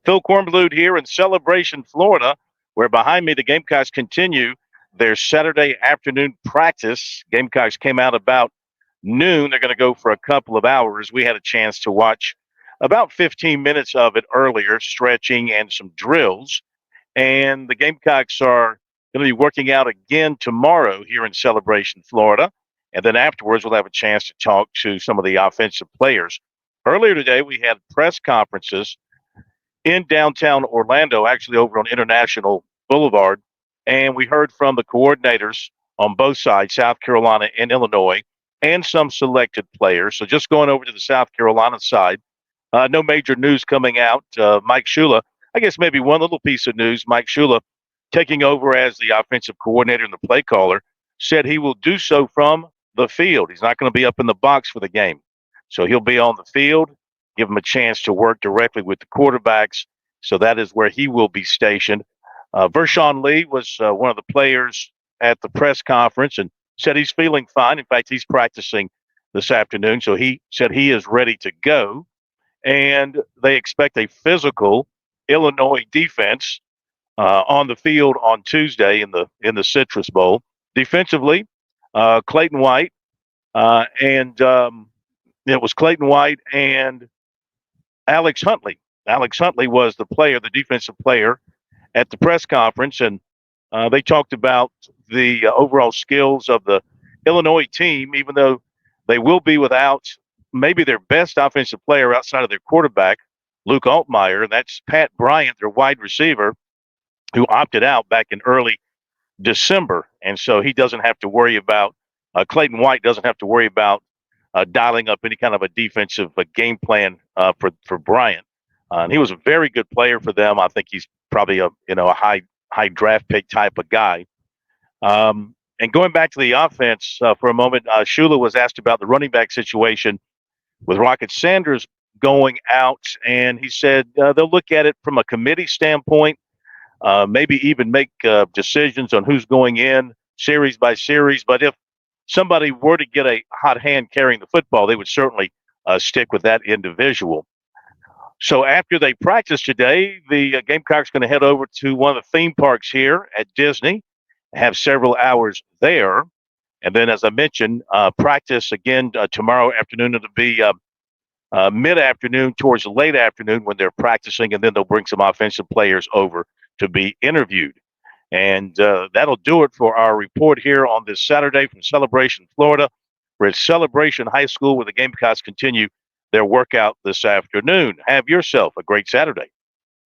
Phil Kornblut here in Celebration, Florida, where behind me the Gamecocks continue their Saturday afternoon practice. Gamecocks came out about noon. They're going to go for a couple of hours. We had a chance to watch about 15 minutes of it earlier, stretching and some drills. And the Gamecocks are going to be working out again tomorrow here in Celebration, Florida. And then afterwards, we'll have a chance to talk to some of the offensive players. Earlier today, we had press conferences in downtown Orlando, actually over on International Boulevard. And we heard from the coordinators on both sides, South Carolina and Illinois, and some selected players. So just going over to the South Carolina side, no major news coming out. Mike Shula, I guess maybe one little piece of news. Mike Shula, taking over as the offensive coordinator and the play caller, said he will do so from the field. He's not going to be up in the box for the game. So he'll be on the field, give him a chance to work directly with the quarterbacks. So that is where he will be stationed. Vershawn Lee was one of the players at the press conference and said he's feeling fine. In fact, he's practicing this afternoon. So he said he is ready to go. And they expect a physical Illinois defense on the field on Tuesday in the Citrus Bowl. Defensively, Clayton White and it was Clayton White and Alex Huntley. Alex Huntley was the player, the defensive player at the press conference, and they talked about the overall skills of the Illinois team, even though they will be without maybe their best offensive player outside of their quarterback, Luke Altmaier, and that's Pat Bryant, their wide receiver, who opted out back in early December. And so he doesn't have to worry about, Clayton White doesn't have to worry about dialing up any kind of a defensive game plan for Bryant. And he was a very good player for them. I think he's probably a high draft pick type of guy. And going back to the offense for a moment, Shula was asked about the running back situation with Rocket Sanders going out, and he said they'll look at it from a committee standpoint, maybe even make decisions on who's going in series by series. But if somebody were to get a hot hand carrying the football, they would certainly stick with that individual. So after they practice today, the Gamecocks going to head over to one of the theme parks here at Disney, have several hours there. And then, as I mentioned, practice again tomorrow afternoon. It'll be mid-afternoon towards the late afternoon when they're practicing, and then they'll bring some offensive players over to be interviewed. And that'll do it for our report here on this Saturday from Celebration, Florida. We're at Celebration High School where the Gamecocks continue their workout this afternoon. Have yourself a great Saturday.